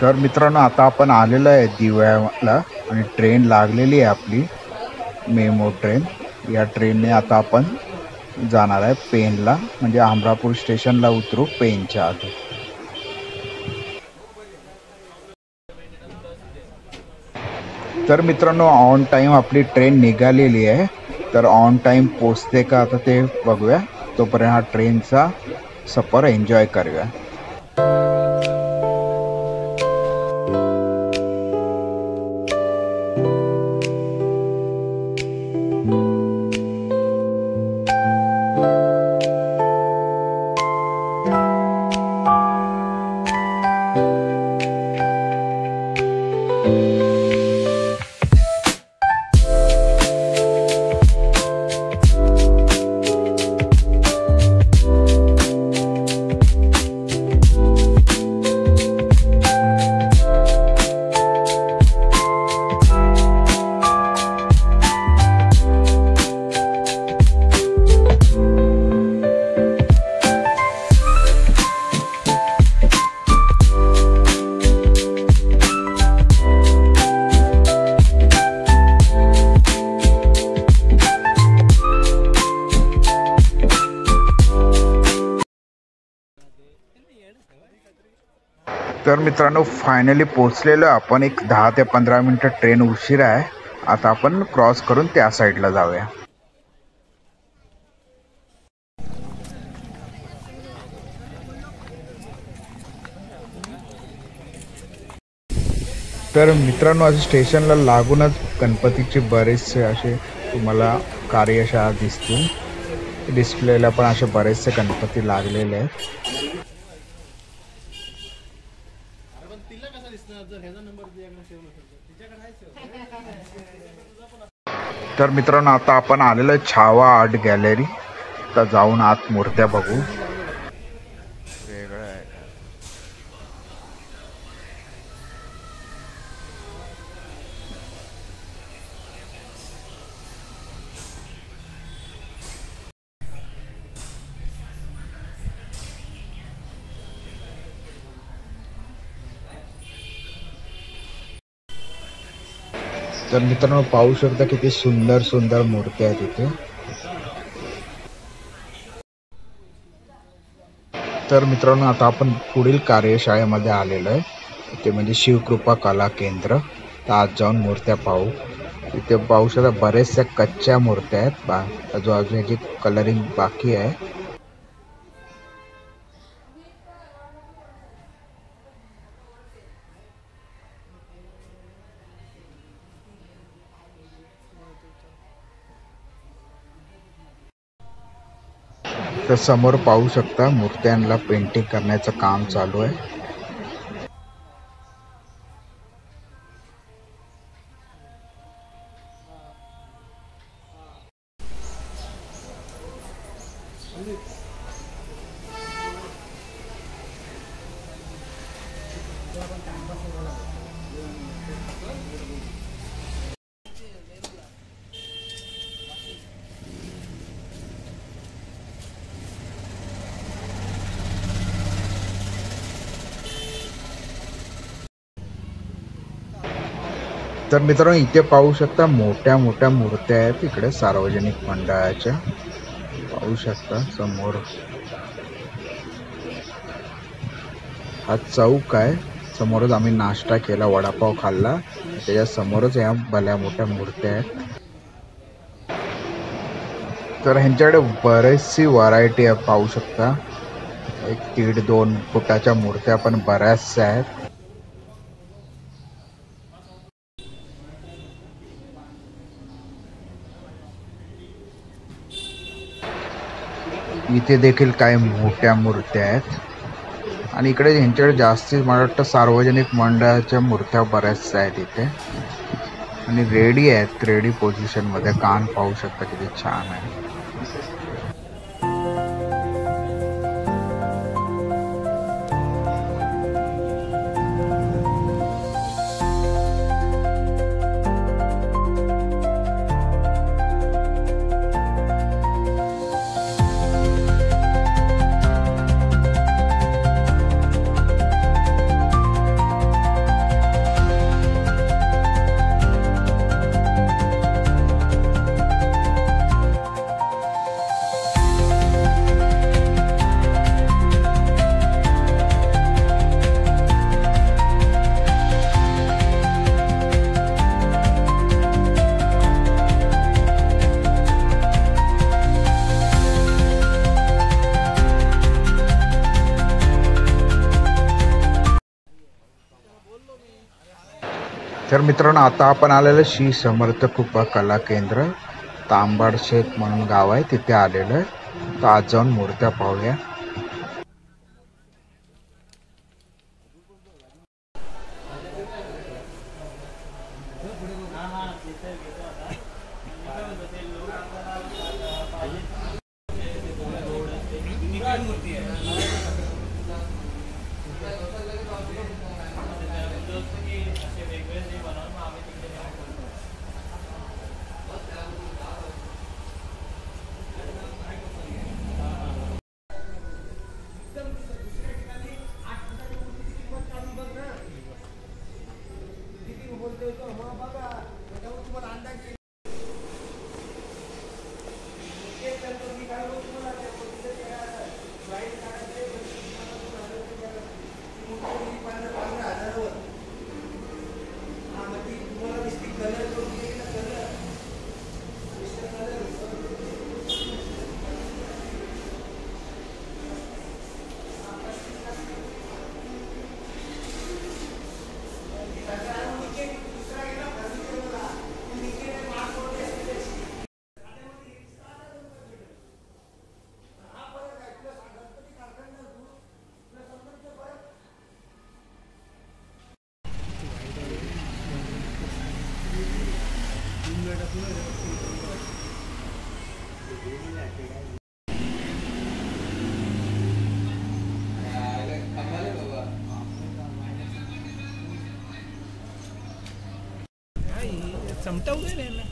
तर मित्रांनो आता आपण आलेलो आहे दिव्याला आणि ट्रेन लागलेली आहे आपली मेमो ट्रेन। या ट्रेनने आता आपण जाणार आहे पेनला, म्हणजे अमरापूर स्टेशनला उतरू पेनच्या आधी। तर मित्रांनो ऑन टाइम आपली ट्रेन निघालेली आहे, तर ऑन टाइम पोचते का आता ते बघूया। तोपर्यंत हा ट्रेनचा सफर एन्जॉय करूया। तर मित्रांनो फायनली पोहोचलेलो आपण। एक 10 ते 15 मिनिटं ट्रेन उशीर आहे। आता आपण क्रॉस करून त्या साईडला जाऊया। तर मित्रांनो आज स्टेशनला लागूनच गणपतीचे बरेचसे असे तुम्हाला कार्यशाळा दिसतील। डिस्प्लेला पण असे बरेचसे गणपती लागलेले आहेत। तर मित्रांनो आता आपण आलेलो आहे छावा आर्ट गॅलरी। तर जाऊन आत मूर्त्या बघू। वेगळं आहे। तर मित्रांनो पाहू शकता किती सुंदर सुंदर मूर्ती आहेत इथे। तर मित्रांनो आता आपण पुढील कार्यशाळेमध्ये आलेलो आहे, ते म्हणजे शिवकृपा कला केंद्र। तर आज जाऊन मूर्त्या पाहू। इथे पाहू शकता बरेचशा कच्च्या मूर्त्या आहेत, अजून कलरिंग बाकी आहे। तर समोर पाहू शकता मूर्त्यांना पेंटिंग करण्याचं काम चालू आहे। तर मित्रांनो इथे पाहू शकता मोठ्या मोठ्या मूर्त्या आहेत इकडे सार्वजनिक मंडळाच्या। पाहू शकता समोर हा चौक आहे। समोरच आम्ही नाश्ता केला, वडापाव खाल्ला, त्याच्या समोरच या भल्या मोठ्या मूर्त्या आहेत। तर ह्यांच्याकडे बरीचशी व्हरायटी आहे। पाहू शकता 1-1.5-2 फुटाच्या मूर्त्या पण बऱ्याचशा आहेत। इथे देखील काही मोठ्या मूर्त्या आहेत आणि इकडे ह्यांच्याकडे जास्तीत मला वाटतं सार्वजनिक मंडळाच्या मूर्त्या बऱ्याचशा आहेत इथे आणि रेडी आहेत, रेडी पोझिशन मध्ये। कान पाहू शकता किती छान आहे। तर मित्रांनो आता आपण आलेलं श्री समर्थ कृपा कला केंद्र तांबाडशेत म्हणून गाव आहे, तिथे आलेलं आहे. तर आज जाऊन मूर्त्या पाहूया. चमटा वगैरे आहे ना.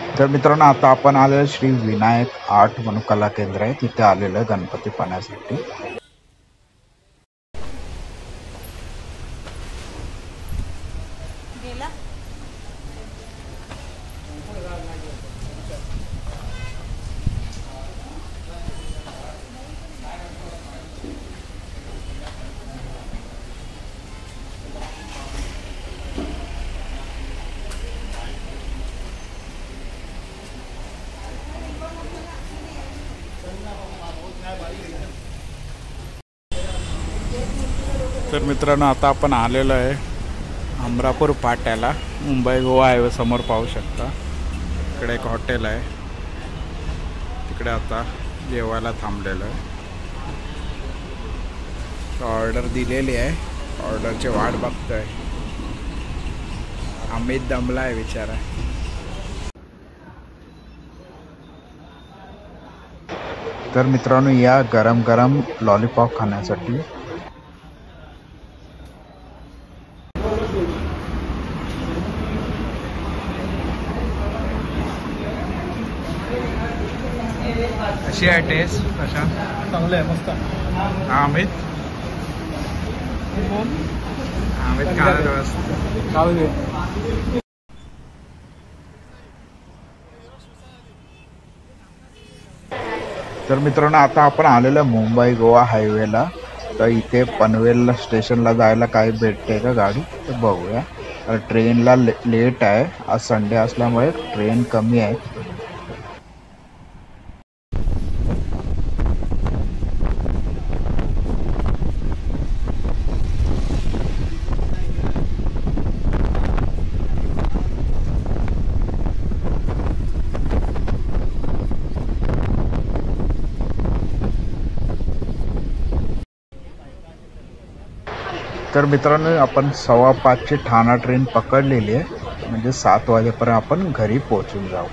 तर मित्रांनो आता आपण आलेलं श्री विनायक आर्ट म्हणून कला केंद्र आहे, तिथे आलेलं गणपती पाहण्यासाठी. तर मित्रांनो आता आपण आलेलो आहे अमरापूर फाट्याला, मुंबई गोवा हायवे समोर पाहू शकता. इकडे एक हॉटेल आहे, तिकडे आता जेवायला थांबलेलं आहे. ऑर्डर दिलेली आहे, ऑर्डरची वाट बघतोय. अमित दमला आहे बिचारा. तर मित्रांनो या गरम गरम लॉलीपॉप खाण्यासाठी. कशी आहे टेस्ट? कशा? चांगलं आहे, मस्त. अमित अमित तर मित्रांनो आता आपण आलेलं मुंबई गोवा हायवेला. तर इथे पनवेल स्टेशनला जायला काही भेटते का गाडी, तर बघूया. ट्रेनला लेट आहे, आज संडे असल्यामुळे ट्रेन कमी आहे. तर मित्रांनो आपण 5:15ची ठाणा ट्रेन पकडलेली आहे, म्हणजे 7 वाजेपर्यंत आपण घरी पोहोचून जाऊ.